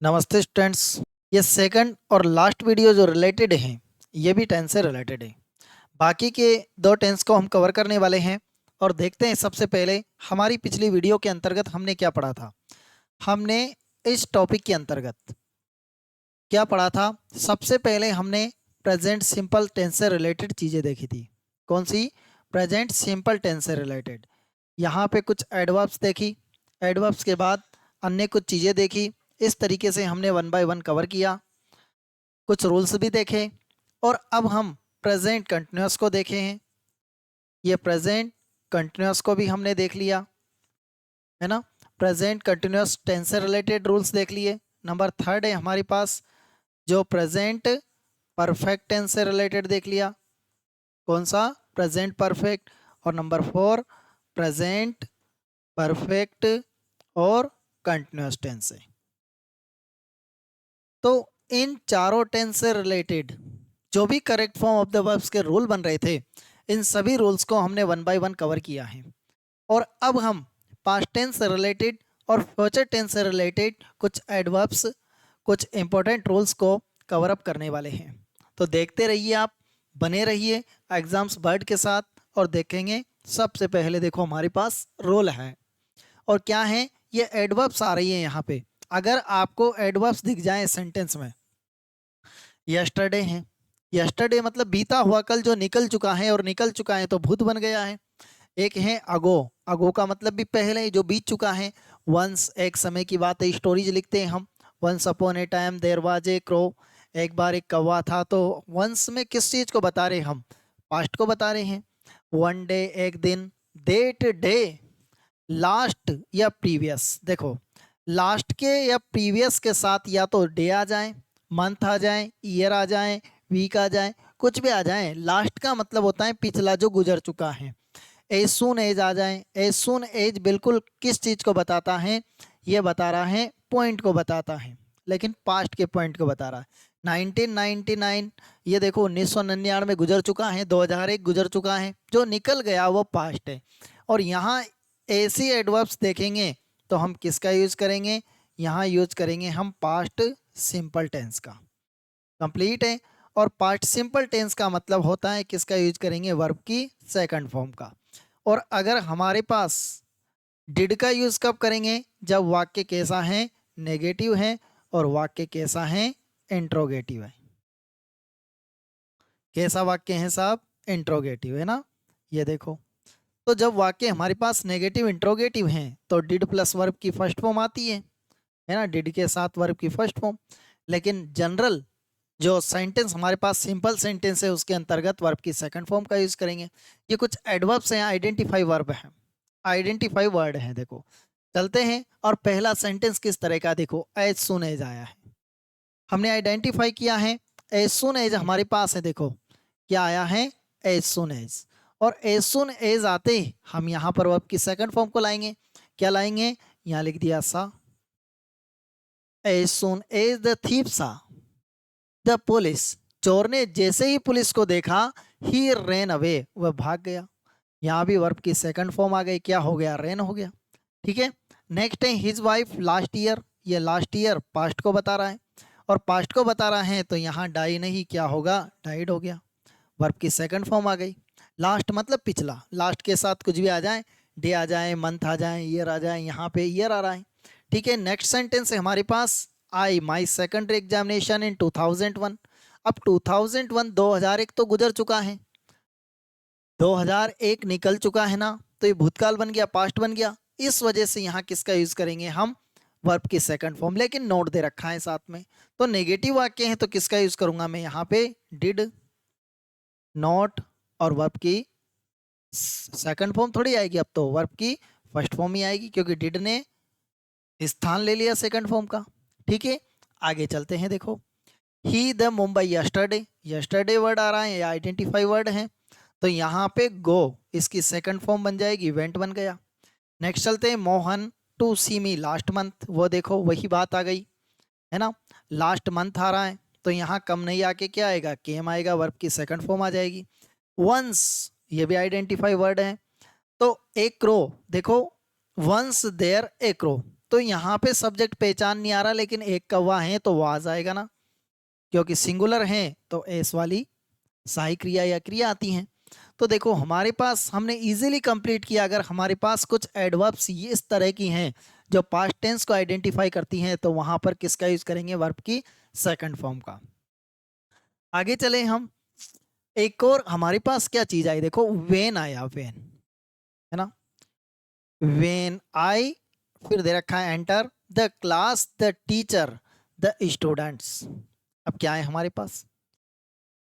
नमस्ते स्टूडेंट्स। ये सेकंड और लास्ट वीडियो जो रिलेटेड हैं ये भी टेंस से रिलेटेड है। बाकी के दो टेंस को हम कवर करने वाले हैं और देखते हैं। सबसे पहले हमारी पिछली वीडियो के अंतर्गत हमने क्या पढ़ा था। हमने इस टॉपिक के अंतर्गत क्या पढ़ा था। सबसे पहले हमने प्रेजेंट सिंपल टेंस से रिलेटेड चीज़ें देखी थी। कौन सी? प्रेजेंट सिंपल टेंस से रिलेटेड। यहाँ पे कुछ एडवर्ब्स देखी, एडवर्ब्स के बाद अन्य कुछ चीज़ें देखी। इस तरीके से हमने वन बाय वन कवर किया, कुछ रूल्स भी देखे और अब हम प्रेजेंट कंटिन्यूस को देखे हैं। ये प्रेजेंट कंटिन्यूस को भी हमने देख लिया है ना। प्रेजेंट कंटिन्यूस टेंस से रिलेटेड रूल्स देख लिए। नंबर थर्ड है हमारे पास जो प्रेजेंट परफेक्ट टेंस से रिलेटेड देख लिया। कौन सा? Present perfect. और नंबर फोर प्रेजेंट परफेक्ट और कंटिन्यूस टेंस है। तो इन चारों टेंस से रिलेटेड जो भी correct form of the verbs के रूल बन रहे थे, इन सभी रूल्स को हमने वन बाय वन कवर किया है। और अब हम पास्ट टेंस से रिलेटेड और फ्यूचर टेंस से रिलेटेड कुछ एडवर्ब्स, कुछ इंपॉर्टेंट रूल्स को कवर अप करने वाले हैं। तो देखते रहिए, आप बने रहिए एग्जाम्स बर्ड के साथ और देखेंगे। सबसे पहले देखो हमारे पास रोल है और क्या है, ये एडवर्ब्स आ रही है यहाँ पे। अगर आपको एडवर्ब्स दिख जाए सेंटेंस में, यस्टरडे है, यस्टरडे मतलब बीता हुआ कल जो निकल चुका है, और निकल चुका है तो भूत बन गया है। एक है अगो, अगो का मतलब भी पहले जो बीत चुका है। वंस एक समय की बात है, स्टोरीज लिखते हैं हम। Once upon a time there was a crow, एक बार एक कौवा था। तो वंस में किस चीज को बता रहे हैं हम? पास्ट को बता रहे हैं। वन डे एक दिन, डेट डे, लास्ट या प्रीवियस। देखो लास्ट के या प्रीवियस के साथ या तो डे आ जाए, मंथ आ जाए, ईयर आ जाए, वीक आ जाए, कुछ भी आ जाए। लास्ट का मतलब होता है पिछला जो गुजर चुका है। एज सून एज आ जाए। एज सून एज बिल्कुल किस चीज़ को बताता है? ये बता रहा है पॉइंट को बताता है, लेकिन पास्ट के पॉइंट को बता रहा है। 1999 ये देखो 1999 गुजर चुका है, 2001 गुजर चुका है, जो निकल गया वो पास्ट है। और यहाँ ऐसी एडवर्ब्स देखेंगे तो हम किसका यूज करेंगे? यहाँ यूज करेंगे हम पास्ट सिंपल टेंस का। कंप्लीट है। और पास्ट सिंपल टेंस का मतलब होता है किसका यूज करेंगे? वर्ब की सेकंड फॉर्म का। और अगर हमारे पास डिड का यूज कब करेंगे? जब वाक्य कैसा है? नेगेटिव है। और वाक्य कैसा है? इंट्रोगेटिव है। कैसा वाक्य है साहब? इंट्रोगेटिव है ना। ये देखो, तो जब वाक्य हमारे पास नेगेटिव इंट्रोगेटिव हैं तो डिड प्लस वर्ब की फर्स्ट फॉर्म आती है ना, डिड के साथ वर्ब की फर्स्ट फॉर्म। लेकिन जनरल जो सेंटेंस हमारे पास सिंपल सेंटेंस है उसके अंतर्गत वर्ब की सेकंड फॉर्म का यूज करेंगे। ये कुछ एडवर्ब्स हैं, आइडेंटिफाई वर्ब है, आइडेंटिफाई वर्ड है। देखो चलते हैं। और पहला सेंटेंस किस तरह का? देखो एज सुन एज आया है, हमने आइडेंटिफाई किया है। एज सुन एज हमारे पास है। देखो क्या आया है? As soon as. और एज सुन एज आते ही हम यहाँ पर वर्ब की सेकंड फॉर्म को लाएंगे। क्या लाएंगे? यहाँ लिख दिया saw. As soon as the thief saw the police, चोर ने जैसे ही पुलिस को देखा, ही रेन अवे, वह भाग गया। यहाँ भी वर्ब की सेकंड फॉर्म आ गई। क्या हो गया? रेन हो गया। ठीक है। नेक्स्ट है हिज वाइफ लास्ट ईयर, ये लास्ट ईयर पास्ट को बता रहा है। और पास्ट को बता रहा है तो यहाँ डाई नहीं, क्या होगा? डाइड हो गया। वर्ब की सेकंड फॉर्म आ गई। लास्ट मतलब पिछला, लास्ट के साथ कुछ भी आ जाए, डे आ जाए, मंथ आ जाए, ईयर आ जाए, यहाँ पे ईयर आ रहा है। ठीक है। नेक्स्ट सेंटेंस है हमारे पास, आई माई सेकेंडरी एग्जामिनेशन इन 2001। अब 2001 2001 तो गुजर चुका है, 2001 निकल चुका है ना, तो ये भूतकाल बन गया, पास्ट बन गया। इस वजह से यहाँ किसका यूज करेंगे हम? वर्ब की सेकंड फॉर्म। लेकिन नोट दे रखा है साथ में, तो नेगेटिव वाक्य है तो किसका यूज करूंगा मैं यहाँ पे? Did, not. और वर्ब की सेकंड फॉर्म थोड़ी आएगी, अब तो वर्ब की फर्स्ट फॉर्म ही आएगी, क्योंकि डिड ने स्थान ले लिया सेकंड फॉर्म का। ठीक है। आगे चलते हैं। देखो he the Mumbai yesterday, yesterday word आ रहा है, या आइडेंटिफाई वर्ड है, तो यहाँ पे गो इसकी सेकंड फॉर्म बन जाएगी, वेंट बन गया। नेक्स्ट चलते हैं। Mohan to see me last month, वो देखो वही बात आ गई है ना। लास्ट मंथ आ रहा है तो यहाँ कम नहीं आके क्या आएगा? केम आएगा, वर्ब की सेकंड फॉर्म आ जाएगी। वंस ये भी आइडेंटिफाई वर्ड है। तो ए क्रो, देखो वंस देयर ए क्रो, तो यहाँ पे सब्जेक्ट पहचान नहीं आ रहा, लेकिन एक कौवा है तो वाज आएगा ना, क्योंकि सिंगुलर है तो एस वाली सहायक क्रिया या क्रिया आती हैं। तो देखो हमारे पास हमने इजीली कंप्लीट किया। अगर हमारे पास कुछ एडवर्ब्स ये इस तरह की हैं जो पास्ट टेंस को आइडेंटिफाई करती हैं, तो वहां पर किसका यूज करेंगे? वर्ब की सेकंड फॉर्म का। आगे चले हम, एक और हमारे पास क्या चीज आई, देखो वेन आया, वेन है ना, वेन आई, फिर दे रखा है enter the class the teacher the students. अब क्या है हमारे पास,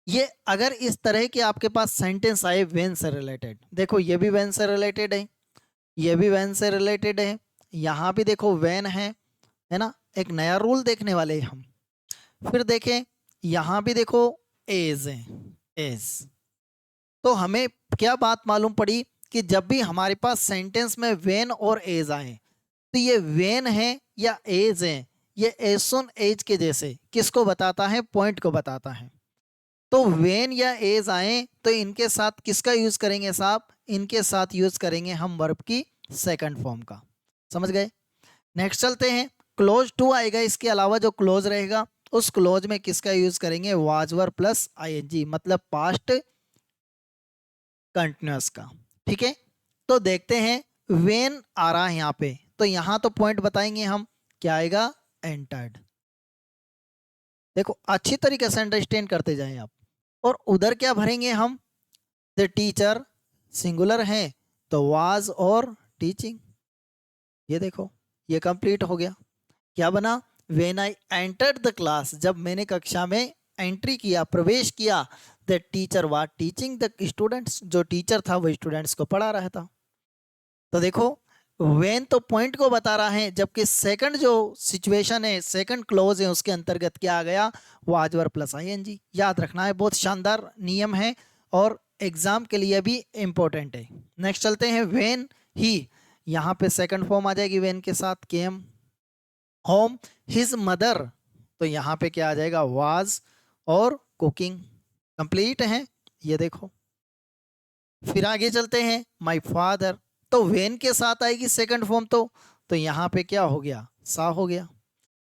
ये अगर इस तरह के आपके पास सेंटेंस आए वेन से रिलेटेड, देखो ये भी वेन से रिलेटेड है, ये भी वेन से रिलेटेड है, यहाँ भी देखो वेन है ना, एक नया रूल देखने वाले हैं हम। फिर देखें यहाँ भी देखो एज है, एज। तो हमें क्या बात मालूम पड़ी कि जब भी हमारे पास सेंटेंस में वेन और एज आए, तो ये वेन है या एज है, ये एज सुन एज के जैसे किसको बताता है? पॉइंट को बताता है। तो वेन या एज आए तो इनके साथ किसका यूज करेंगे साहब? इनके साथ यूज करेंगे हम वर्ब की सेकंड फॉर्म का। समझ गए? नेक्स्ट चलते हैं, क्लोज टू आएगा, इसके अलावा जो क्लोज रहेगा उस क्लोज में किसका यूज करेंगे? वाज वर्ब प्लस आईएनजी, मतलब पास्ट कंटिन्यूअस का। ठीक है, तो देखते हैं वेन आ रहा है यहाँ पे, तो यहाँ तो पॉइंट बताएंगे हम, क्या आएगा? एंटर्ड। देखो अच्छी तरीके से अंडरस्टैंड करते जाएं आप। और उधर क्या भरेंगे हम? द टीचर सिंगुलर है तो वाज और टीचिंग। ये देखो ये कंप्लीट हो गया। क्या बना? When I entered the class, जब मैंने कक्षा में एंट्री किया, प्रवेश किया, the teacher was teaching the students, जो टीचर था वो स्टूडेंट्स को पढ़ा रहा था। तो देखो वेन तो पॉइंट को बता रहा है, जबकि सेकंड जो सिचुएशन है, सेकंड क्लोज है, उसके अंतर्गत क्या आ गया? Was verb plus ING. याद रखना है, बहुत शानदार नियम है और एग्जाम के लिए भी इंपॉर्टेंट है। नेक्स्ट चलते हैं, वेन ही, यहाँ पे सेकंड फॉर्म आ जाएगी वेन के साथ, केम होम हिज मदर, तो यहाँ पे क्या आ जाएगा? वाज और कुकिंग। कंप्लीट है ये देखो। फिर आगे चलते हैं, माय फादर, तो वेन के साथ आएगी सेकंड फॉर्म, तो यहाँ पे क्या हो गया? सा हो गया।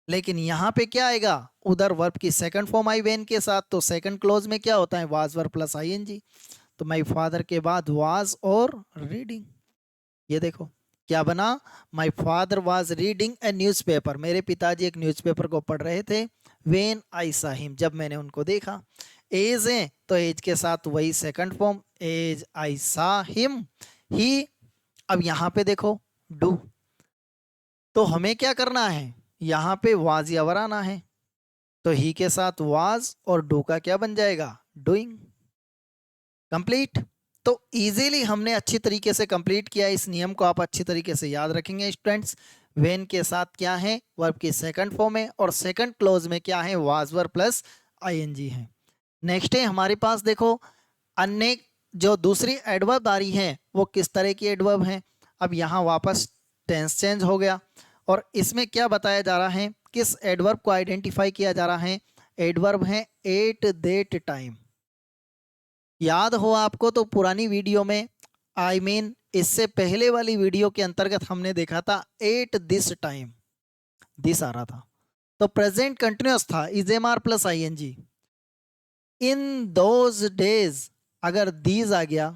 लेकिन यहाँ पे क्या आएगा? उधर वर्ब की सेकंड फॉर्म आई वेन के साथ, तो सेकंड क्लोज में क्या होता है? Was verb plus ING. तो माय फादर के बाद वाज और रीडिंग। ये देखो क्या बना? My father was reading a newspaper, मेरे पिताजी एक न्यूज़पेपर को पढ़ रहे थे। वेन आई सा हिम, जब मैंने उनको देखा। एज है तो एज के साथ वही सेकंड फॉर्म, एज आई सा हिम ही। अब यहाँ पे देखो डू, तो हमें क्या करना है? यहाँ पे वाज या वर आना है, तो ही के साथ वाज और डू का क्या बन जाएगा? डूइंग। कंप्लीट। तो इजीली हमने अच्छी तरीके से कंप्लीट किया। इस नियम को आप अच्छी तरीके से याद रखेंगे स्टूडेंट्स। वेन के साथ क्या है? वर्ब की सेकंड फॉर्म है, और सेकंड क्लोज में क्या है? वाज वर्ब प्लस आईएनजी है। नेक्स्ट है हमारे पास, देखो अन्य जो दूसरी एडवर्ब आ रही है वो किस तरह की एडवर्ब है। अब यहाँ वापस टेंस चेंज हो गया, और इसमें क्या बताया जा रहा है? किस एडवर्ब को आइडेंटिफाई किया जा रहा है? एडवर्ब है एट दैट टाइम। याद हो आपको तो पुरानी वीडियो में, इससे पहले वाली वीडियो के अंतर्गत हमने देखा था एट दिस टाइम, दिस आ रहा था तो प्रेजेंट कंटिन्यूअस था, is am are plus ING. In those days, अगर दीज आ गया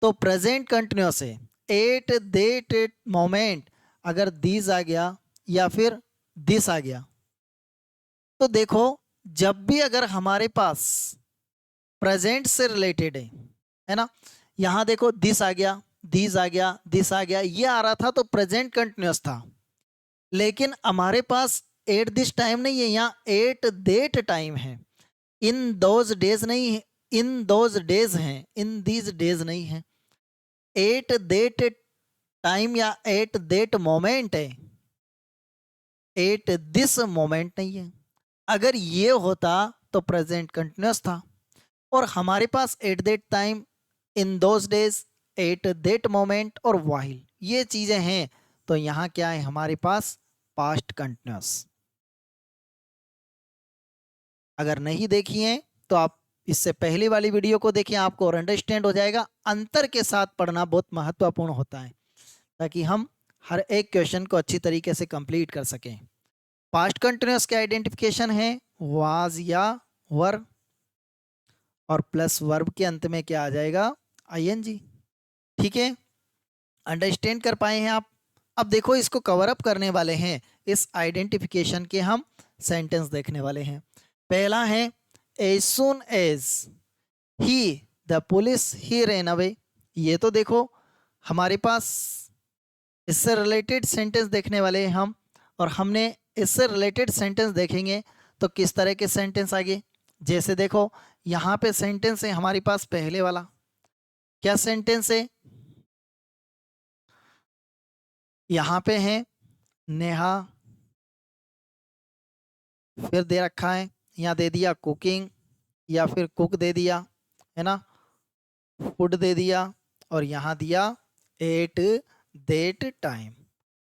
तो प्रेजेंट कंटिन्यूअस है। एट दैट मोमेंट, अगर दीज आ गया या फिर दिस आ गया, तो देखो जब भी अगर हमारे पास प्रेजेंट से रिलेटेड है ना, यहाँ देखो दिस आ गया, दिस आ गया, दिस आ गया, ये आ रहा था तो प्रेजेंट कंटिन्यूअस था। लेकिन हमारे पास एट दिस टाइम नहीं है, यहाँ एट देट टाइम है। इन दोज डेज नहीं है, इन दोज डेज हैं, इन दीज डेज नहीं है। एट देट टाइम या एट देट मोमेंट है, एट दिस मोमेंट नहीं है। अगर ये होता तो प्रेजेंट कंटिन्यूअस था, और हमारे पास at that time, in those days, at that moment और वाहिल, ये चीजें हैं, तो यहाँ क्या है हमारे पास? Past continuous. अगर नहीं देखी है तो आप इससे पहले वाली वीडियो को देखिए, आपको और अंडरस्टैंड हो जाएगा। अंतर के साथ पढ़ना बहुत महत्वपूर्ण होता है, ताकि हम हर एक क्वेश्चन को अच्छी तरीके से कंप्लीट कर सकें। पास्ट कंटिन्यूअस के आइडेंटिफिकेशन है वाज या वर, और प्लस वर्ब के अंत में क्या आ जाएगा, आईएनजी। ठीक है, अंडरस्टैंड कर पाए हैं आप। अब देखो इसको कवर अप करने वाले हैं, इस आइडेंटिफिकेशन के हम सेंटेंस देखने वाले हैं। पहला है as soon as he the police he ran away. ये तो देखो हमारे पास इससे रिलेटेड सेंटेंस देखने वाले हैं हम, और हमने इससे रिलेटेड सेंटेंस देखेंगे तो किस तरह के सेंटेंस आगे। जैसे देखो यहाँ पे सेंटेंस है हमारे पास पहले वाला, क्या सेंटेंस है, यहाँ पे है नेहा, फिर दे रखा है यहाँ दे दिया कुकिंग या फिर कुक दे दिया, है ना, फूड दे दिया, और यहाँ दिया at that time,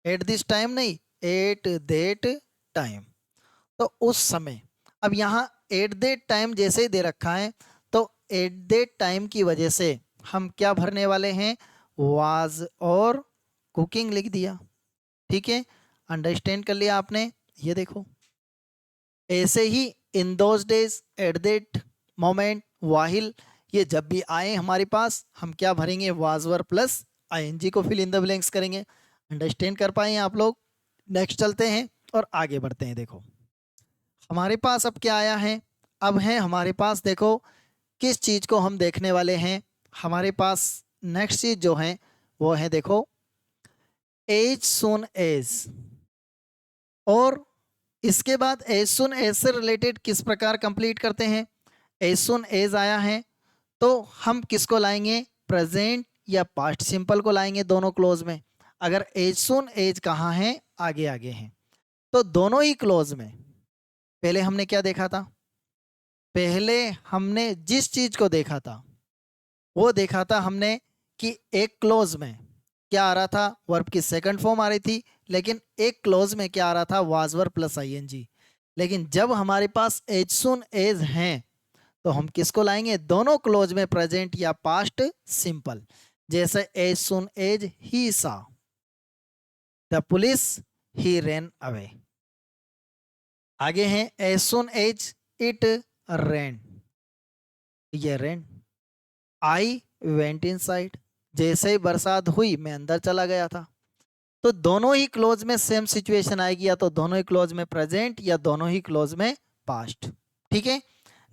at this time नहीं, एट देट टाइम, तो उस समय। अब यहाँ एट देट टाइम जैसे ही दे रखा है तो एट देट टाइम की वजह से हम क्या भरने वाले हैं, वाज और कुकिंग लिख दिया। ठीक है, अंडरस्टैंड कर लिया आपने। ये देखो ऐसे ही in those days, at that moment, while, ये जब भी आए हमारे पास हम क्या भरेंगे, वाजवर प्लस आईएनजी को फिल इन द ब्लैंक्स करेंगे। अंडरस्टैंड कर पाए आप लोग। नेक्स्ट चलते हैं और आगे बढ़ते हैं। देखो हमारे पास अब क्या आया है, अब है हमारे पास, देखो किस चीज़ को हम देखने वाले हैं। हमारे पास नेक्स्ट चीज़ जो है वो है, देखो एज सुन एज, और इसके बाद एज सुन एज से रिलेटेड किस प्रकार कंप्लीट करते हैं। एज सुन एज आया है तो हम किसको लाएंगे, प्रेजेंट या पास्ट सिंपल को लाएंगे दोनों क्लोज में। अगर एज सुन एज कहाँ है, आगे आगे हैं, तो दोनों ही क्लोज में। पहले हमने क्या देखा था, पहले हमने जिस चीज को देखा था वो देखा था हमने कि एक क्लोज में क्या आ रहा था, वर्ब की सेकंड फॉर्म आ रही थी, लेकिन एक क्लोज में क्या आ रहा था, वाज वर्ब प्लस आईएनजी। लेकिन जब हमारे पास एज सुन एज हैं तो हम किसको लाएंगे, दोनों क्लोज में प्रेजेंट या पास्ट सिंपल। जैसे as soon as he saw the police he ran away. आगे हैं as soon as it rain, ये रेन, आई वेंट इनसाइड, जैसे ही बरसात हुई मैं अंदर चला गया था। तो दोनों ही क्लोज में सेम सिचुएशन आएगी, या तो दोनों ही क्लोज में प्रेजेंट या दोनों ही क्लोज में पास्ट। ठीक है,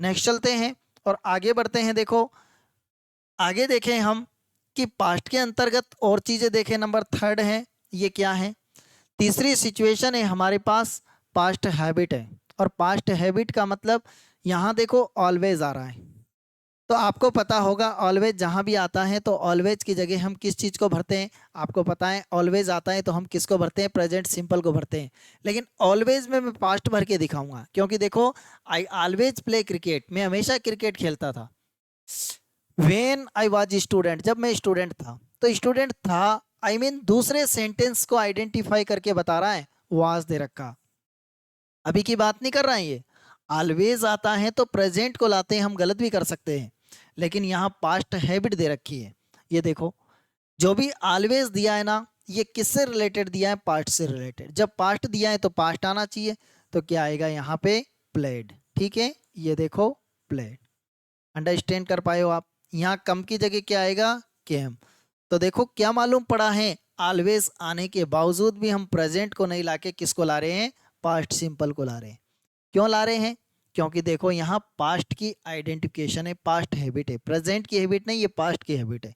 नेक्स्ट चलते हैं और आगे बढ़ते हैं। देखो आगे देखें हम कि पास्ट के अंतर्गत और चीजें देखें। नंबर थर्ड है, ये क्या है, तीसरी सिचुएशन है हमारे पास, पास्ट हैबिट है। और पास्ट हैबिट का मतलब यहाँ देखो ऑलवेज आ रहा है, तो आपको पता होगा ऑलवेज जहाँ भी आता है तो ऑलवेज की जगह हम किस चीज़ को भरते हैं, आपको पता है ऑलवेज आता है तो हम किसको भरते हैं, प्रेजेंट सिंपल को भरते हैं। लेकिन ऑलवेज में मैं पास्ट भर के दिखाऊंगा, क्योंकि देखो आई ऑलवेज प्ले क्रिकेट, मैं हमेशा क्रिकेट खेलता था। व्हेन आई वाज स्टूडेंट, जब मैं स्टूडेंट था, तो स्टूडेंट था आई मीन दूसरे सेंटेंस को आइडेंटिफाई करके बता रहा है, वाज दे रखा, अभी की बात नहीं कर रहा है। ये ऑलवेज आता है तो प्रेजेंट को लाते हैं, हम गलत भी कर सकते हैं, लेकिन यहाँ पास्ट हैबिट दे रखी है। ये देखो जो भी ऑलवेज दिया है ना, ये किससे रिलेटेड दिया है, पास्ट से रिलेटेड। जब पास्ट दिया है तो पास्ट आना चाहिए, तो क्या आएगा यहाँ पे, प्लेड। ठीक है, ये देखो प्लेड, अंडरस्टैंड कर पाए हो आप। यहाँ कम की जगह क्या आएगा, केम। तो देखो क्या मालूम पड़ा है, ऑलवेज आने के बावजूद भी हम प्रेजेंट को नहीं लाके किसको ला रहे हैं, पास्ट सिंपल को ला रहे हैं। क्यों ला रहे हैं, क्योंकि देखो यहाँ पास्ट की आइडेंटिफिकेशन है, पास्ट हैबिट है, प्रेजेंट की हैबिट नहीं, ये पास्ट की हैबिट है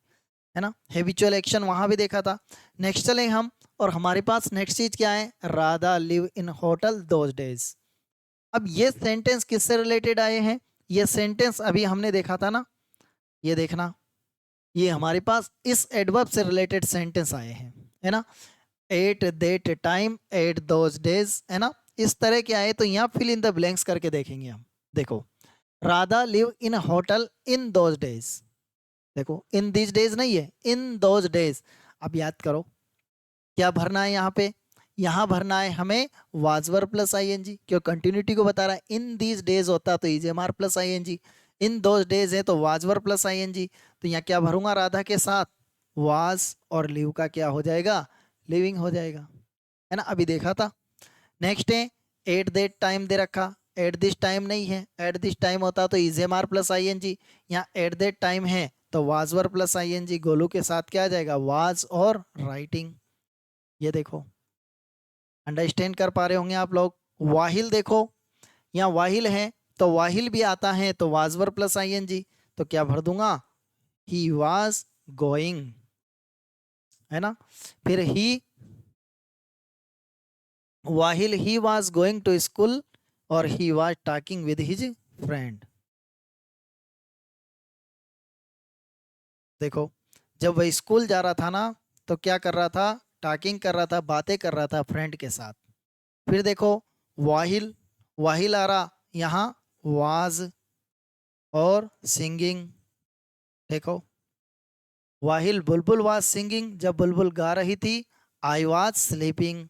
ना। हैबिचुअल एक्शन वहां भी देखा था। नेक्स्ट चले हम, और हमारे पास नेक्स्ट चीज क्या है, Radha live in hotel those days. अब ये सेंटेंस किससे रिलेटेड आए हैं, ये सेंटेंस अभी हमने देखा था ना, ये देखना, ये हमारे पास इस एडवर्ब से रिलेटेड सेंटेंस आए हैं, है ना। Eight that time, at those days, है ना, इस तरह के आए। तो यहाँ फिल इन द ब्लैंक्स करके देखेंगे हम। देखो Radha live in hotel in those days, देखो इन दिस डेज नहीं है, इन दोज डेज। अब याद करो क्या भरना है यहाँ पे, यहाँ भरना है हमें वाजवर प्लस आईएनजी, क्यों कंटिन्यूटी को बता रहा है। इन दीज डेज होता तो is am are plus ING, in those days है तो वाजवर प्लस आईएनजी। तो यहाँ क्या भरूंगा, राधा के साथ वाज, और लिव का क्या हो जाएगा, लिविंग हो जाएगा, है ना, अभी देखा था। नेक्स्ट है एट दैट टाइम दे रखा, एट दिस टाइम नहीं है, एट दिस टाइम होता तो is am are plus I N G, यहाँ एट दैट टाइम है तो was were plus I N G, Golu के साथ क्या आ जाएगा, वाज और राइटिंग। ये देखो, अंडरस्टैंड कर पा रहे होंगे आप लोग। वाहिल देखो, यहाँ वाहिल है तो वाहिल भी आता है तो was were plus I N G, तो क्या भर दूंगा, ही वाज गोइंग, है ना। फिर he, while he was going to school और he was talking with his friend. देखो, जब वह स्कूल जा रहा था ना तो क्या कर रहा था, टॉकिंग कर रहा था, बातें कर रहा था फ्रेंड के साथ। फिर देखो वाहिल, वाहिल आ रहा यहाँ वाज और सिंगिंग। देखो वाहिल बुलबुल वाज सिंगिंग, जब बुलबुल गा रही थी, आई वाज स्लीपिंग,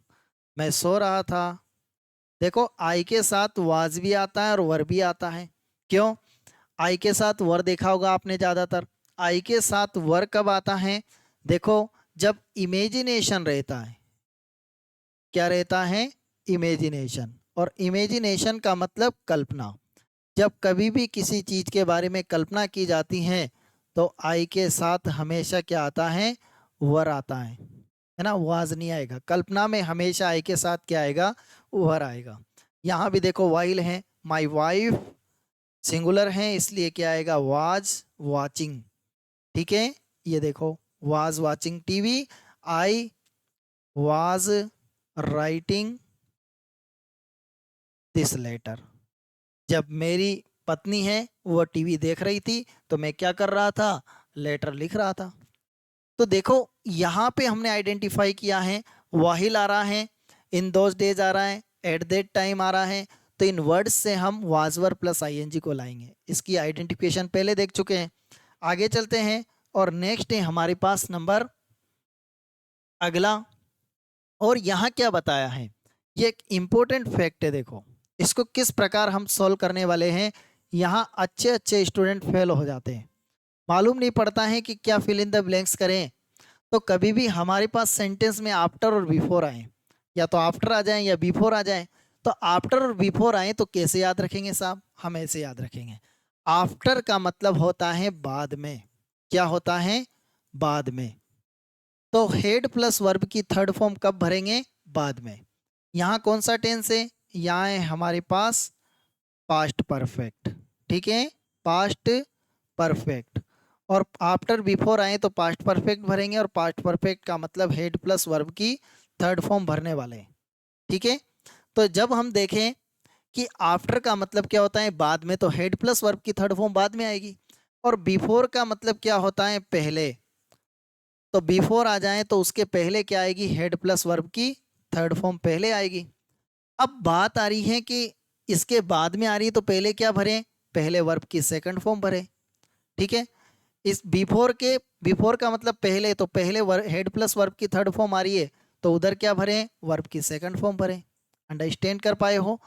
मैं सो रहा था। देखो आई के साथ वाज भी आता है और वर भी आता है। क्यों, आई के साथ वर देखा होगा आपने ज़्यादातर। आई के साथ वर कब आता है, देखो जब इमेजिनेशन रहता है। क्या रहता है, इमेजिनेशन, और इमेजिनेशन का मतलब कल्पना। जब कभी भी किसी चीज़ के बारे में कल्पना की जाती है तो आई के साथ हमेशा क्या आता है, वर आता है ना, वाज नहीं आएगा। कल्पना में हमेशा आई के साथ क्या आएगा, वर आएगा। यहाँ भी देखो वाइल है, माई वाइफ सिंगुलर है इसलिए क्या आएगा, वाज वाचिंग। ठीक है, ये देखो was watching TV, I was writing this letter. जब मेरी पत्नी है वो टीवी देख रही थी तो मैं क्या कर रहा था, लेटर लिख रहा था। तो देखो यहाँ पे हमने आइडेंटिफाई किया है, वाहिल आ रहा है, इन दोज डेज आ रहा है, एट दैट टाइम आ रहा है, तो इन वर्ड्स से हम वाजवर प्लस आईएनजी को लाएंगे। इसकी आइडेंटिफिकेशन पहले देख चुके हैं। आगे चलते हैं और नेक्स्ट है हमारे पास नंबर अगला। और यहाँ क्या बताया है, ये एक इम्पोर्टेंट फैक्ट है। देखो इसको किस प्रकार हम सॉल्व करने वाले हैं। यहाँ अच्छे अच्छे स्टूडेंट फेल हो जाते हैं, मालूम नहीं पड़ता है कि क्या फिल इन द ब्लैंक्स करें। तो कभी भी हमारे पास सेंटेंस में आफ्टर और बिफोर आए, या तो आफ्टर आ जाए या बिफोर आ जाए, तो आफ्टर और बिफोर आए तो कैसे याद रखेंगे साहब, हम ऐसे याद रखेंगे। आफ्टर का मतलब होता है बाद में, क्या होता है, बाद में। तो हेड प्लस वर्ब की थर्ड फॉर्म कब भरेंगे, बाद में। यहाँ कौन सा टेंस है, यहाँ है हमारे पास पास्ट परफेक्ट। ठीक है, पास्ट परफेक्ट। और आफ्टर बिफोर आए तो पास्ट परफेक्ट भरेंगे, और पास्ट परफेक्ट का मतलब हेड प्लस वर्ब की थर्ड फॉर्म भरने वाले हैं। ठीक है, तो जब हम देखें कि आफ्टर का मतलब क्या होता है, बाद में, तो हेड प्लस वर्ब की थर्ड फॉर्म बाद में आएगी। और बिफोर का मतलब क्या होता है, पहले, तो बिफोर आ जाए तो उसके पहले क्या आएगी, हेड प्लस वर्ब की थर्ड फॉर्म पहले आएगी। अब बात आ रही है कि इसके बाद में आ रही है तो पहले क्या भरें, पहले वर्ब की सेकंड फॉर्म भरें। ठीक है, इस बिफोर के, बिफोर का मतलब पहले, तो पहले हेड प्लस वर्ब की थर्ड फॉर्म आ रही है तो उधर क्या भरें, वर्ब की सेकंड फॉर्म भरें। अंडरस्टैंड कर पाए हो।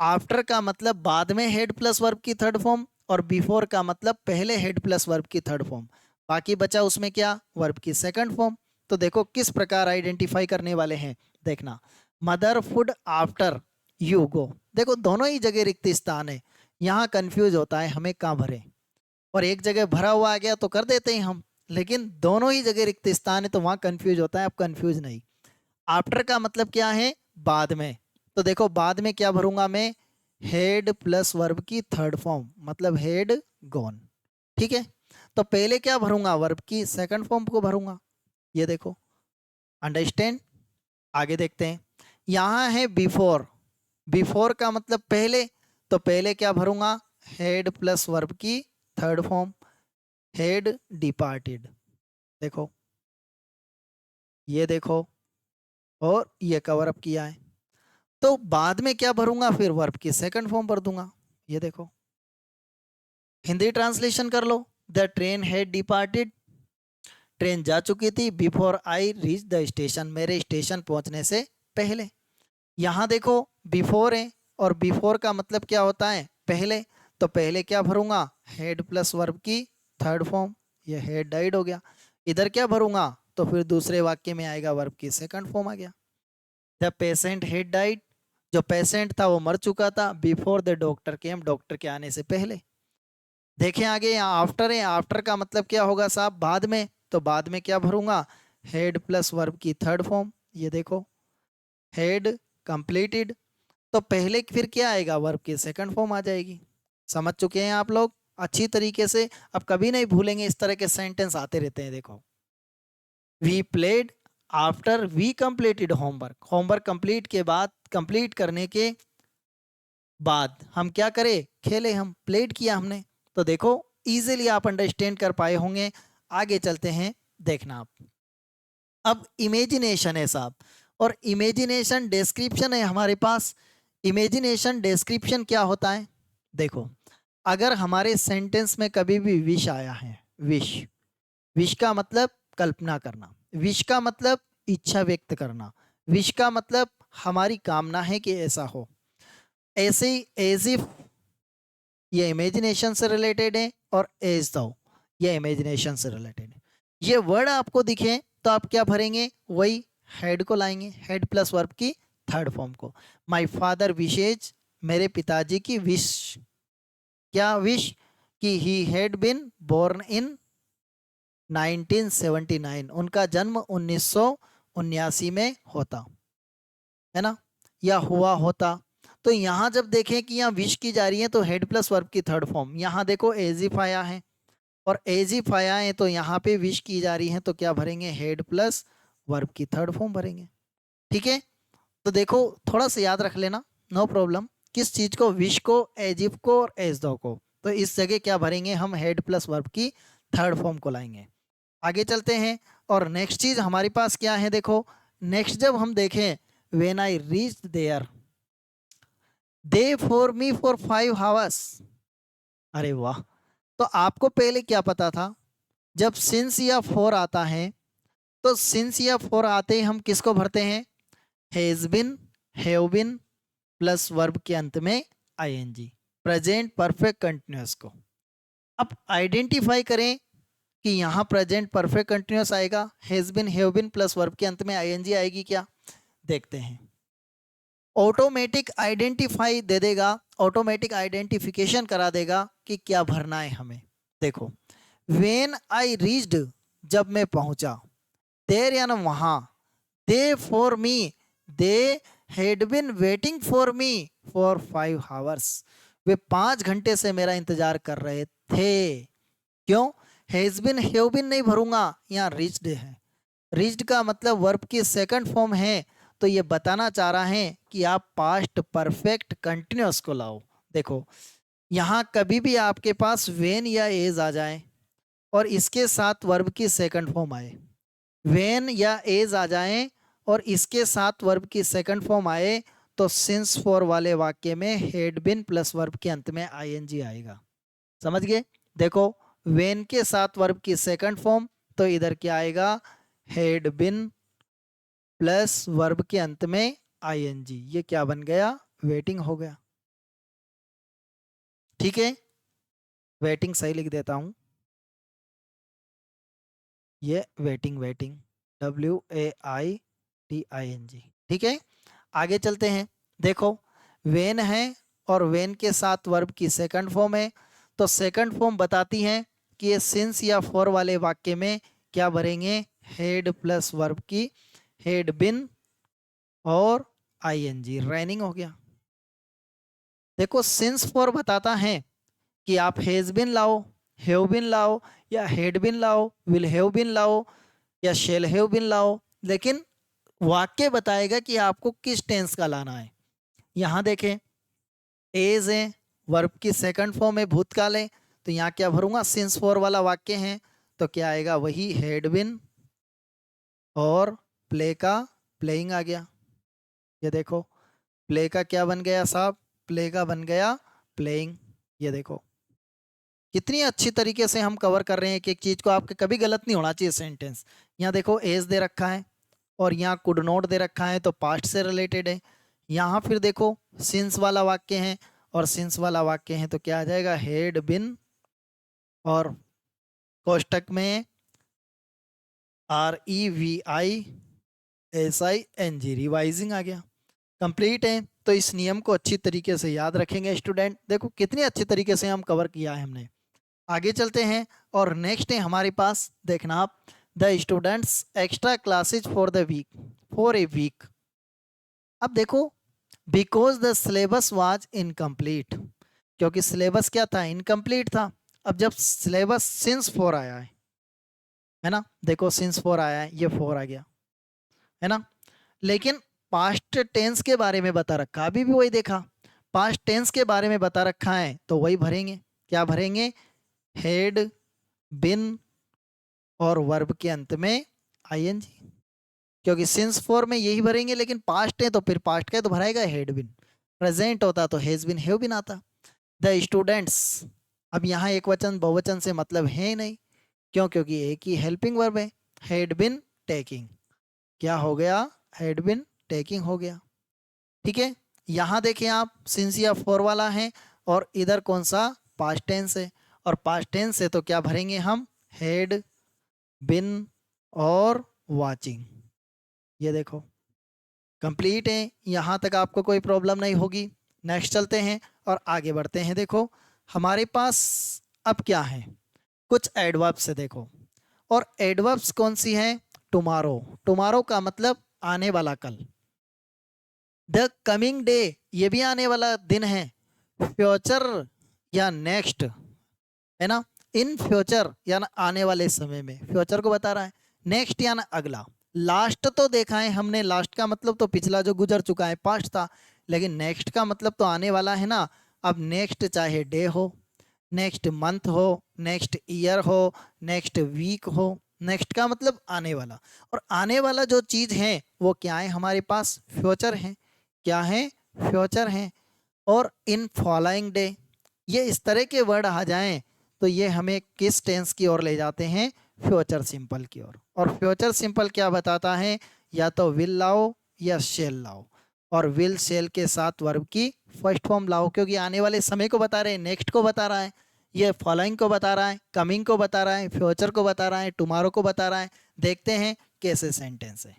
आफ्टर का मतलब बाद में हेड प्लस वर्ब की थर्ड फॉर्म, और बिफोर का मतलब पहले हेड प्लस वर्ब की थर्ड फॉर्म, बाकी बचा उसमें क्या, वर्ब की सेकंड फॉर्म। तो देखो किस प्रकार आइडेंटिफाई करने वाले हैं, देखना। Mother food after you go, देखो दोनों ही जगह रिक्त स्थान है, यहाँ कंफ्यूज होता है हमें कहाँ भरे, और एक जगह भरा हुआ आ गया तो कर देते हैं हम, लेकिन दोनों ही जगह रिक्त स्थान है तो वहाँ कंफ्यूज होता है, अब कंफ्यूज नहीं। आफ्टर का मतलब क्या है, बाद में, तो देखो बाद में क्या भरूंगा मैं, हेड प्लस वर्ब की थर्ड फॉर्म, मतलब हेड गॉन। ठीक है, तो पहले क्या भरूंगा, वर्ब की सेकंड फॉर्म को भरूंगा। ये देखो, अंडरस्टैंड। आगे देखते हैं, यहाँ है बिफोर, बिफोर का मतलब पहले, तो पहले क्या भरूंगा, हेड प्लस वर्ब की थर्ड फॉर्म, हेड डिपार्टेड। देखो, ये देखो, और ये कवर अप किया है। तो बाद में क्या भरूंगा, फिर वर्ब की सेकंड फॉर्म भर दूंगा। ये देखो, हिंदी ट्रांसलेशन कर लो, the train had departed, train जा चुकी थी, before I reach the station, मेरे स्टेशन पहुंचने से पहले। यहाँ देखो बिफोर है, और बिफोर का मतलब क्या होता है, पहले, तो पहले क्या भरूंगा, हेड प्लस वर्ब की थर्ड फॉर्म, ये हेड डाइड हो गया। इधर क्या भरूंगा, तो फिर दूसरे वाक्य में आएगा वर्ब की सेकंड फॉर्म आ गया। द पेशेंट हैड डाइड, जो पेशेंट था वो मर चुका था, before the doctor came, doctor के आने से पहले। देखें आगे यहाँ आफ्टर है, आफ्टर का मतलब क्या होगा साहब, बाद में, तो बाद में क्या भरूंगा, हेड प्लस वर्ब की थर्ड फॉर्म। ये देखो हेड कंप्लीटेड, तो पहले फिर क्या आएगा, वर्ब की सेकंड फॉर्म आ जाएगी। समझ चुके हैं आप लोग अच्छी तरीके से, अब कभी नहीं भूलेंगे, इस तरह के सेंटेंस आते रहते हैं। देखो we played after we completed homework, homework complete के बाद, कंप्लीट करने के बाद हम क्या करें, खेले, हम प्लेड किया हमने। तो देखो इजीली आप अंडरस्टैंड कर पाए होंगे। आगे चलते हैं, देखना आप। अब इमेजिनेशन है साहब, और इमेजिनेशन डिस्क्रिप्शन है हमारे पास। इमेजिनेशन डिस्क्रिप्शन क्या होता है, देखो अगर हमारे सेंटेंस में कभी भी विश आया है, विश, विश का मतलब कल्पना करना, विश का मतलब इच्छा व्यक्त करना, विश का मतलब हमारी कामना है कि ऐसा हो, ऐसे ही एज इफ, ये इमेजिनेशन से रिलेटेड है, और एज दो, ये इमेजिनेशन से रिलेटेड है। ये वर्ड आपको दिखे तो आप क्या भरेंगे, वही हेड को लाएंगे, हेड प्लस वर्ब की थर्ड फॉर्म को। माय फादर विशेज, मेरे पिताजी की विश, क्या विश, कि he had been born in 1979, उनका जन्म 1979 में होता, है ना, या हुआ होता। तो यहाँ जब देखें कि यहाँ विश की जा रही है तो हेड प्लस वर्ब की थर्ड फॉर्म, यहाँ देखो एज इफ आया है, और एज इफ आया है तो यहाँ पे विश की जा रही है, तो क्या भरेंगे, हेड प्लस वर्ब की थर्ड फॉर्म भरेंगे। ठीक है, तो देखो थोड़ा सा याद रख लेना, नो प्रॉब्लम, किस चीज को, विश को, एज इफ को और एज दो को। तो इस जगह क्या भरेंगे हम, हेड प्लस वर्ब की थर्ड फॉर्म को लाएंगे। आगे चलते हैं, और नेक्स्ट चीज हमारे पास क्या है, देखो नेक्स्ट जब हम देखें, when I reached there, they for me for 5 hours. अरे वाह, तो आपको पहले क्या पता था, जब सिंस या फॉर आता है, तो सिंस या फॉर आते ही हम किसको भरते हैं, has been, have been plus verb के अंत में आईएनजी, प्रेजेंट परफेक्ट कंटिन्यूअस को। अब आइडेंटिफाई करें कि यहाँ प्रेजेंट परफेक्ट कंटिन्यूअस आएगा, has been, have been plus verb के अंत में आईएनजी आएगी क्या, देखते हैं। ऑटोमेटिक आइडेंटिफाई दे देगा, ऑटोमेटिक आइडेंटिफिकेशन करा देगा कि क्या भरना है हमें। देखो व्हेन आई रीच्ड, जब मैं पहुंचा, देर यानी वहां, they for me, they had been waiting for me for 5 hours, वे 5 घंटे से मेरा इंतजार कर रहे थे। क्यों, हैज बिन हैव बिन नहीं भरूंगा, यहाँ रीच्ड है, रीच्ड का मतलब वर्ब की सेकंड फॉर्म है, तो ये बताना चाह रहा है कि आप पास्ट परफेक्ट कंटिन्यूअस को लाओ। देखो यहाँ कभी भी आपके पास वेन या एज आ जाए और इसके साथ वर्ब की सेकंड फॉर्म आए, वेन या एज आ जाए और इसके साथ वर्ब की सेकंड फॉर्म आए, तो सिंस फॉर वाले वाक्य में हेड बिन प्लस वर्ब के अंत में आईएनजी आएगा। समझ गए, देखो वेन के साथ वर्ब की सेकंड फॉर्म, तो इधर क्या आएगा, हेड बिन प्लस वर्ब के अंत में आईएनजी, ये क्या बन गया, वेटिंग हो गया। ठीक है, वेटिंग सही लिख देता हूं, ये वेटिंग, वेटिंग WAITING। ठीक है, आगे चलते हैं। देखो वेन है और वेन के साथ वर्ब की सेकंड फॉर्म है, तो सेकंड फॉर्म बताती है कि ये सिंस या फॉर वाले वाक्य में क्या भरेंगे, हेड प्लस वर्ब की हेड बिन और आईएनजी, रैनिंग हो गया। देखो सिंस फॉर बताता है कि आप हैज बिन लाओ, हैव बिन लाओ, या हेड बिन लाओ, विल हैव बिन लाओ, या शेल हैव बिन लाओ, लेकिन वाक्य बताएगा कि आपको किस टेंस का लाना है। यहाँ देखें एज है, वर्ब की सेकंड फॉर्म है, भूतकाल है, तो यहाँ क्या भरूंगा, सिंस फॉर वाला वाक्य है, तो क्या आएगा, वही हेड बिन और प्ले का प्लेइंग आ गया। ये देखो प्ले का क्या बन गया साहब, प्ले का बन गया प्लेइंग। ये देखो कितनी अच्छी तरीके से हम कवर कर रहे हैं, कि एक चीज को आपके कभी गलत नहीं होना चाहिए सेंटेंस। यहाँ देखो एज दे रखा है और यहाँ कुड नॉट दे रखा है, तो पास्ट से रिलेटेड है। यहाँ फिर देखो सिंस वाला वाक्य है और सिंस वाला वाक्य है, तो क्या आ जाएगा, हेड बिन और कोष्टक में REVISING, रिवाइजिंग आ गया। कंप्लीट है। तो इस नियम को अच्छी तरीके से याद रखेंगे स्टूडेंट। देखो कितनी अच्छी तरीके से हम कवर किया है हमने। आगे चलते हैं और नेक्स्ट है हमारे पास, देखना आप, the students extra classes for the week, for a week. अब देखो, because the syllabus was incomplete, क्योंकि सिलेबस क्या था, इनकम्प्लीट था। अब जब सिलेबस सिंस 4 आया है ना, देखो सिंस 4 आया है, ये 4 आ गया है ना, लेकिन पास्ट टेंस के बारे में बता रखा, अभी भी वही देखा, पास्ट टेंस के बारे में बता रखा है, तो वही भरेंगे। क्या भरेंगे? हेड, बिन और वर्ब के अंत में आईएनजी, क्योंकि सिंस 4 में यही भरेंगे, लेकिन पास्ट है तो फिर पास्ट का तो भराएगा हेड बिन। प्रेजेंट होता तो हैज बिन, हैव बिन आता। द स्टूडेंट्स, अब यहाँ एक वचन बहुवचन से मतलब है ही नहीं, क्यों? क्योंकि एक ही हेल्पिंग वर्ब है, हैड बिन टेकिंग। क्या हो गया? हैड बिन टेकिंग हो गया। ठीक है, यहाँ देखिए आप, सिंस या 4 वाला है और इधर कौन सा? पास्ट टेंस है, और पास्ट टेंस है तो क्या भरेंगे हम? हैड बिन और वाचिंग। ये देखो कंप्लीट है, यहाँ तक आपको कोई प्रॉब्लम नहीं होगी। नेक्स्ट चलते हैं और आगे बढ़ते हैं। देखो हमारे पास अब क्या है, कुछ एडवर्ब्स है देखो, और एडवर्ब्स कौन सी हैं? टुमारो। टुमारो का मतलब आने वाला कल। द कमिंग डे, ये भी आने वाला दिन है। फ्यूचर या नेक्स्ट, है ना, इन फ्यूचर या ना आने वाले समय में, फ्यूचर को बता रहा है। नेक्स्ट या ना अगला। लास्ट तो देखा है हमने, लास्ट का मतलब तो पिछला जो गुजर चुका है, पास्ट था, लेकिन नेक्स्ट का मतलब तो आने वाला है ना। अब नेक्स्ट चाहे डे हो, नेक्स्ट मंथ हो, नेक्स्ट ईयर हो, नेक्स्ट वीक हो, नेक्स्ट का मतलब आने वाला। और आने वाला जो चीज़ है वो क्या है हमारे पास? फ्यूचर है। क्या है? फ्यूचर है। और इन फॉलोइंग डे, ये इस तरह के वर्ड आ जाएं तो ये हमें किस टेंस की ओर ले जाते हैं? फ्यूचर सिंपल की ओर। और फ्यूचर सिंपल क्या बताता है? या तो विल लाओ या शेल लाओ, और विल शेल के साथ वर्ब की फर्स्ट फॉर्म लाओ, क्योंकि आने वाले समय को बता रहे हैं, नेक्स्ट को बता रहा है, ये फॉलोइंग को बता रहा है, कमिंग को बता रहा है, फ्यूचर को बता रहा है, टुमारो को बता रहा है। देखते हैं कैसे सेंटेंस है।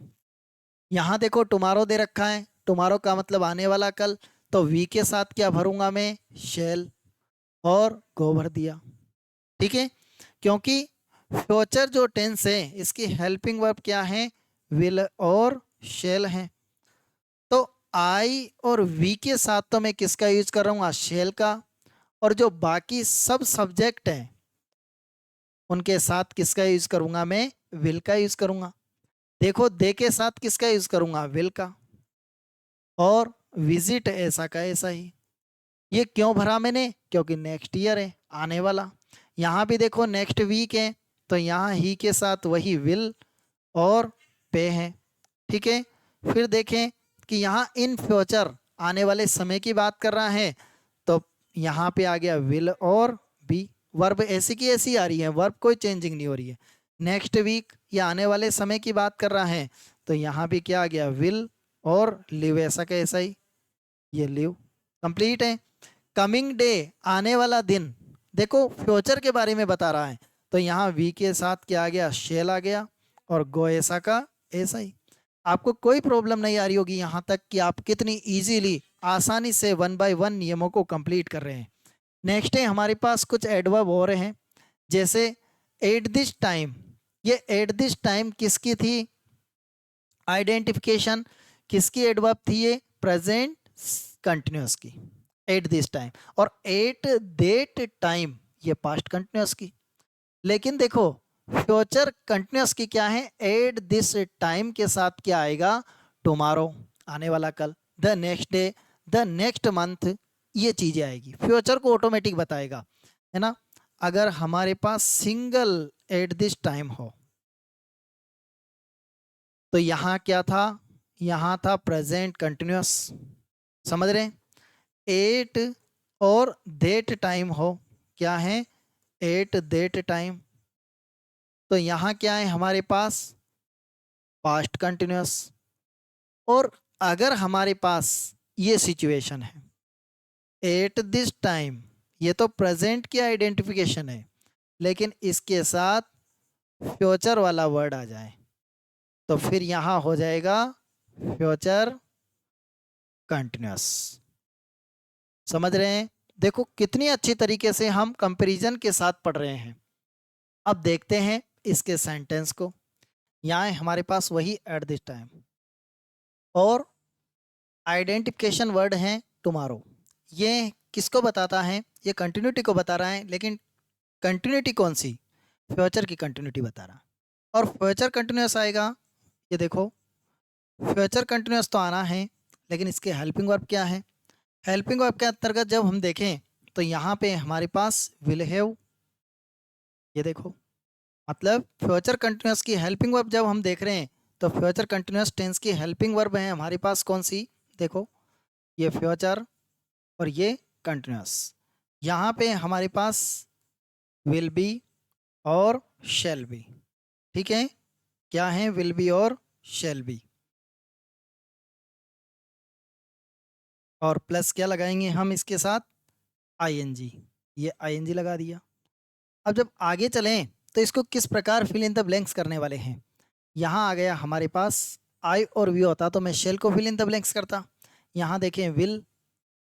यहाँ देखो टुमारो दे रखा है, टुमारो का मतलब आने वाला कल, तो वी के साथ क्या भरूंगा मैं? शेल, और गो भर दिया। ठीक है, क्योंकि फ्यूचर जो टेंस है इसकी हेल्पिंग वर्ब क्या है? विल और शेल है। तो आई और वी के साथ तो मैं किसका यूज कर रहा हूँ? शेल का। और जो बाकी सब सब्जेक्ट हैं उनके साथ किसका यूज करूंगा मैं? विल का यूज करूंगा। देखो दे के साथ किसका यूज करूंगा? विल का। और विजिट ऐसा का ऐसा ही। ये क्यों भरा मैंने? क्योंकि नेक्स्ट ईयर है, आने वाला। यहाँ भी देखो नेक्स्ट वीक है, तो यहाँ ही के साथ वही विल और पे है। ठीक है, फिर देखें कि यहाँ इन फ्यूचर आने वाले समय की बात कर रहा है, तो यहाँ पे आ गया विल और बी। वर्ब ऐसी की ऐसी आ रही है, वर्ब कोई चेंजिंग नहीं हो रही है। नेक्स्ट वीक या आने वाले समय की बात कर रहा है, तो यहाँ भी क्या आ गया? विल और लिव, ऐसा का ऐसा ही, ये लिव। कंप्लीट है। कमिंग डे, आने वाला दिन, देखो फ्यूचर के बारे में बता रहा है, तो यहाँ वी के साथ क्या आ गया? शेल आ गया, और गो ऐसा का ऐसा ही। आपको कोई प्रॉब्लम नहीं आ रही होगी यहाँ तक कि आप कितनी इजीली, आसानी से 1 बाय 1 नियमों को कंप्लीट कर रहे हैं। नेक्स्ट है हमारे पास कुछ एडवर्ब हो रहे हैं, जैसे एट दिस टाइम। ये एट दिस टाइम किसकी थी? आइडेंटिफिकेशन किसकी एडवर्ब थी? ये प्रेजेंट कंटिन्यूअस की, एट दिस टाइम। और एट देट टाइम ये पास्ट कंटिन्यूअस की। लेकिन देखो फ्यूचर कंटिन्यूअस की क्या है? एट दिस टाइम के साथ क्या आएगा? टुमारो, आने वाला कल, the next day, the next month, ये चीजें आएगी। फ्यूचर को ऑटोमेटिक बताएगा, है ना। अगर हमारे पास सिंगल एट दिस टाइम हो तो यहाँ क्या था? यहाँ था प्रेजेंट कंटिन्यूअस, समझ रहे हैं। एट और देट टाइम हो, क्या है? एट देट टाइम, तो यहाँ क्या है हमारे पास? Past continuous. और अगर हमारे पास ये सिचुएशन है एट दिस टाइम, ये तो प्रेजेंट की आइडेंटिफिकेशन है, लेकिन इसके साथ फ्यूचर वाला वर्ड आ जाए, तो फिर यहाँ हो जाएगा फ्यूचर कंटिन्यूअस। समझ रहे हैं? देखो कितनी अच्छी तरीके से हम कंपैरिजन के साथ पढ़ रहे हैं। अब देखते हैं इसके सेंटेंस को। यहाँ है हमारे पास वही एट दिस टाइम, और आइडेंटिफिकेशन वर्ड है टुमारो। ये किसको बताता है? ये कंटिन्यूटी को बता रहा है, लेकिन कंटिन्यूटी कौन सी? फ्यूचर की कंटिन्यूटी बता रहा है। और फ्यूचर कंटिन्यूअस आएगा, ये देखो फ्यूचर कंटिन्यूअस तो आना है, लेकिन इसके हेल्पिंग वर्ब क्या है? हेल्पिंग वर्ब के अंतर्गत जब हम देखें तो यहाँ पे हमारे पास विल हैव, ये देखो मतलब फ्यूचर कंटिन्यूअस की हेल्पिंग वर्ब जब हम देख रहे हैं तो फ्यूचर कंटिन्यूअस टेंस की हेल्पिंग वर्ब है हमारे पास कौन सी? देखो ये फ्यूचर और ये कंटिन्यूअस। यहाँ पे हमारे पास विल बी और शैल बी। ठीक है, क्या है? विल बी और शैल बी। और प्लस क्या लगाएंगे हम इसके साथ? आईएनजी। ये आईएनजी लगा दिया। अब जब आगे चलें तो इसको किस प्रकार फिल इन द ब्लैंक्स करने वाले हैं? यहाँ आ गया हमारे पास आई और वी होता तो मैं शेल को फिल इन द ब्लैंक्स करता। यहाँ देखें विल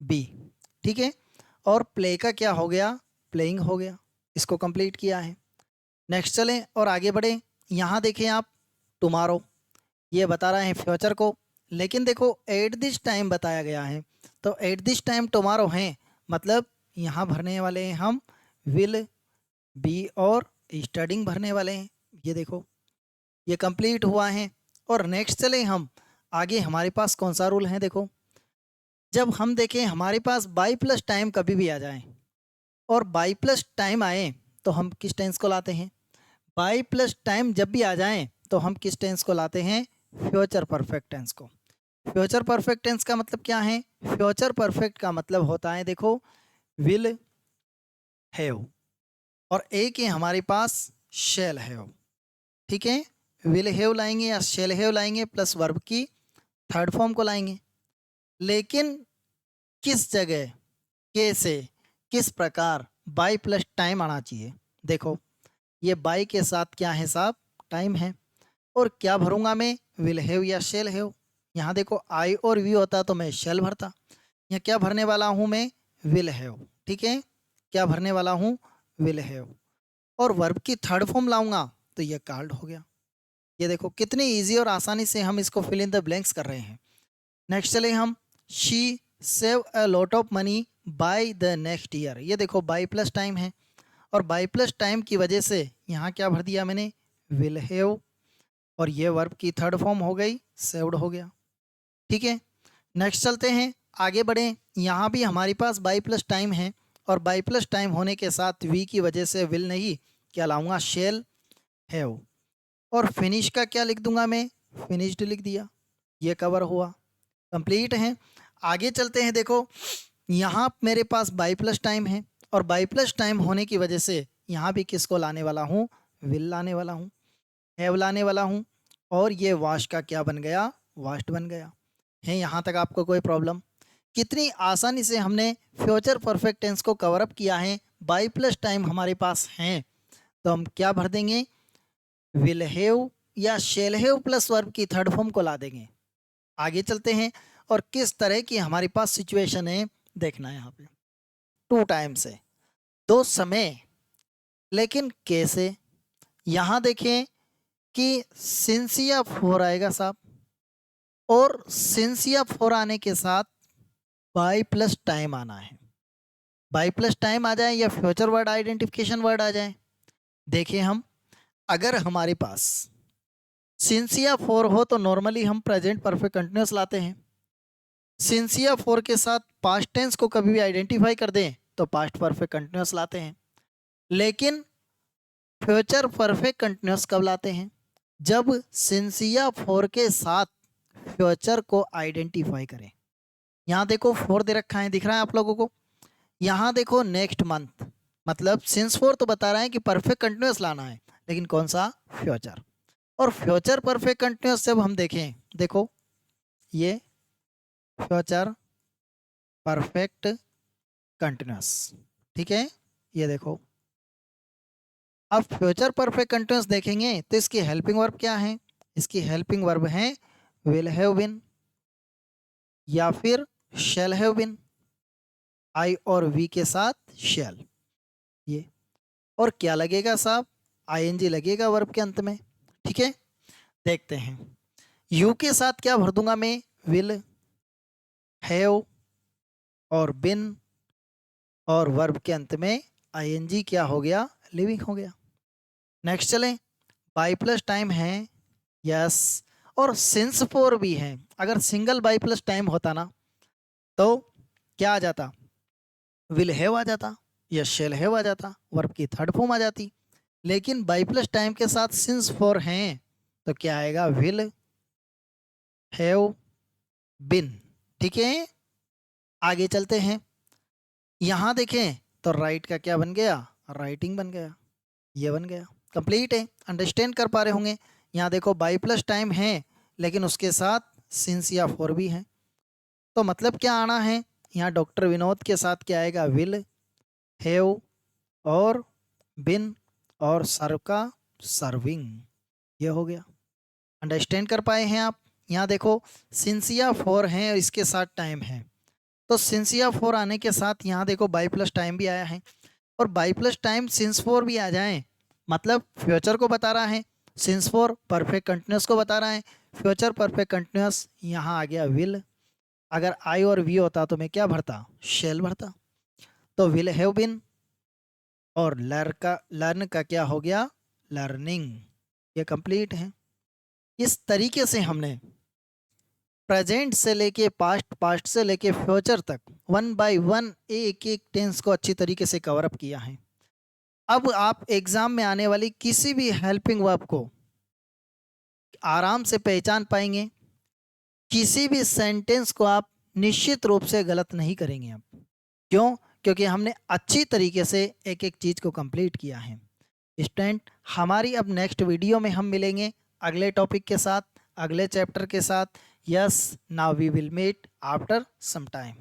बी, ठीक है। और प्ले का क्या हो गया? प्लेइंग हो गया। इसको कंप्लीट किया है। नेक्स्ट चलें और आगे बढ़ें। यहाँ देखें आप टुमारो, ये बता रहे हैं फ्यूचर को, लेकिन देखो एट दिस टाइम बताया गया है, तो एट दिस टाइम टुमारो हैं, मतलब यहाँ भरने वाले हैं हम विल बी और स्टडिंग भरने वाले हैं। ये देखो ये कंप्लीट हुआ है। और नेक्स्ट चले हम आगे, हमारे पास कौन सा रूल है? देखो जब हम देखें हमारे पास बाई प्लस टाइम कभी भी आ जाए, और बाई प्लस टाइम आए तो हम किस टेंस को लाते हैं? बाई प्लस टाइम जब भी आ जाए तो हम किस टेंस को लाते हैं? फ्यूचर परफेक्ट टेंस को। फ्यूचर परफेक्ट टेंस का मतलब क्या है? फ्यूचर परफेक्ट का मतलब होता है देखो विल हैव, और एक ही हमारे पास शैल हैव। ठीक है, विल हैव लाएंगे या शैल हैव लाएंगे, प्लस वर्ब की थर्ड फॉर्म को लाएंगे। लेकिन किस जगह, कैसे, किस प्रकार बाई प्लस टाइम आना चाहिए? देखो ये बाई के साथ क्या है साहब? टाइम है। और क्या भरूंगा मैं? विल हैव या शेल हैव। यहाँ देखो आई और वी होता तो मैं शेल भरता। यहाँ क्या भरने वाला हूँ मैं? Will have. ठीक है, क्या भरने वाला हूँ? Will have. और वर्ब की थर्ड फॉर्म लाऊंगा तो ये कार्ड हो गया। ये देखो कितनी इजी और आसानी से हम इसको फिल इन द ब्लैंक्स कर रहे हैं। नेक्स्ट चले हम, she save a lot of money by the next year. ये देखो बाई प्लस टाइम है, और बाई प्लस टाइम की वजह से यहाँ क्या भर दिया मैंने? Will have. और ये वर्ब की थर्ड फॉर्म हो गई, सेव्ड हो गया। ठीक है, नेक्स्ट चलते हैं, आगे बढ़ें। यहाँ भी हमारे पास बाई प्लस टाइम है, और बाई प्लस टाइम होने के साथ वी की वजह से विल नहीं, क्या लाऊंगा? Shall have. और फिनिश का क्या लिख दूंगा मैं? फिनिश्ड लिख दिया। ये कवर हुआ, कंप्लीट है। आगे चलते हैं। देखो यहाँ मेरे पास बाई प्लस टाइम है, और बाई प्लस टाइम होने की वजह से यहाँ भी किसको लाने वाला हूँ? विल लाने वाला हूँ, हैव लाने वाला हूँ। और ये वाश का क्या बन गया? वास्ट बन गया है। यहाँ तक आपको कोई प्रॉब्लम? कितनी आसानी से हमने फ्यूचर परफेक्ट टेंस को कवर अप किया है। बाई प्लस टाइम हमारे पास हैं तो हम क्या भर देंगे? विल हैव या शेल हैव प्लस वर्ब की थर्ड फॉर्म को ला देंगे। आगे चलते हैं, और किस तरह की हमारे पास सिचुएशन है देखना है। यहाँ पे टू टाइम्स है, दो समय, लेकिन कैसे? यहाँ देखें कि सिंसिया फोर आएगा साहब, और सिंसिया फोर आने के साथ बाई प्लस टाइम आना है। बाई प्लस टाइम आ जाए या फ्यूचर वर्ड आइडेंटिफिकेशन वर्ड आ जाए। देखिए हम, अगर हमारे पास सिंसिया फोर हो तो नॉर्मली हम प्रेजेंट परफेक्ट कंटिन्यूस लाते हैं। सिंसिया फोर के साथ पास्ट टेंस को कभी भी आइडेंटिफाई कर दें तो पास्ट परफेक्ट कंटिन्यूस लाते हैं। लेकिन फ्यूचर परफेक्ट कंटिन्यूस कब लाते हैं? जब सिंसिया फोर के साथ फ्यूचर को आइडेंटिफाई करें। यहाँ देखो फोर दे रखा है, दिख रहा है आप लोगों को? यहाँ देखो नेक्स्ट मंथ, मतलब सिंस फोर तो बता रहा है कि परफेक्ट कंटिन्यूस लाना है, लेकिन कौन सा? फ्यूचर। और फ्यूचर परफेक्ट कंटिन्यूस जब हम देखें, देखो ये फ्यूचर परफेक्ट कंटिन्यूस, ठीक है। ये देखो अब फ्यूचर परफेक्ट कंटिन्यूस देखेंगे तो इसकी हेल्पिंग वर्ब क्या है? इसकी हेल्पिंग वर्ब हैं विल हैव बीन या फिर शैल हैव बीन, आई और वी के साथ शैल। ये और क्या लगेगा साहब, आईएनजी लगेगा वर्ब के अंत में। ठीक है, देखते हैं। यू के साथ क्या भर दूंगा मैं, विल हैव और बिन, और वर्ब के अंत में आईएनजी क्या हो गया, लिविंग हो गया। नेक्स्ट चलें, बाई प्लस टाइम है, यस, और सिंस फोर भी है। अगर सिंगल बाई प्लस टाइम होता ना तो क्या आ जाता, विल हैव आ जाता या शेल हैव आ जाता, वर्ब की थर्ड फॉर्म आ जाती। लेकिन बाई प्लस टाइम के साथ सिंस फोर हैं तो क्या आएगा, विल हैव बिन। ठीक है, आगे चलते हैं। यहां देखें तो राइट का क्या बन गया, राइटिंग बन गया, ये बन गया, कंप्लीट है। अंडरस्टैंड कर पा रहे होंगे। यहाँ देखो बाई प्लस टाइम है लेकिन उसके साथ सिंस या फोर भी है, तो मतलब क्या आना है, यहाँ डॉक्टर विनोद के साथ क्या आएगा, विल हैव और बिन और सर्व का सर्विंग, ये हो गया। अंडरस्टैंड कर पाए हैं आप। यहाँ देखो सिंसिया फोर हैं और इसके साथ टाइम है, तो सिंसिया फोर आने के साथ यहाँ देखो बाई प्लस टाइम भी आया है, और by plus time since four भी आ जाए मतलब फ्यूचर को बता रहा है, सिंस फोर परफेक्ट कंटिन्यूस को बता रहा है, फ्यूचर परफेक्ट कंटिन्यूस यहाँ आ गया विल। अगर आई और वी होता तो मैं क्या भरता, शेल भरता। तो विल हैव बिन और लर्न का क्या हो गया, लर्निंग, ये कंप्लीट है। इस तरीके से हमने प्रेजेंट से लेके पास्ट, पास्ट से लेके फ्यूचर तक वन बाय वन एक एक टेंस को अच्छी तरीके से कवर अप किया है। अब आप एग्जाम में आने वाली किसी भी हेल्पिंग वर्ब को आराम से पहचान पाएंगे, किसी भी सेंटेंस को आप निश्चित रूप से गलत नहीं करेंगे आप। क्यों, क्योंकि हमने अच्छी तरीके से एक एक चीज़ को कंप्लीट किया है। स्टूडेंट, हमारी अब नेक्स्ट वीडियो में हम मिलेंगे अगले टॉपिक के साथ, अगले चैप्टर के साथ। Yes, now we will meet after some time.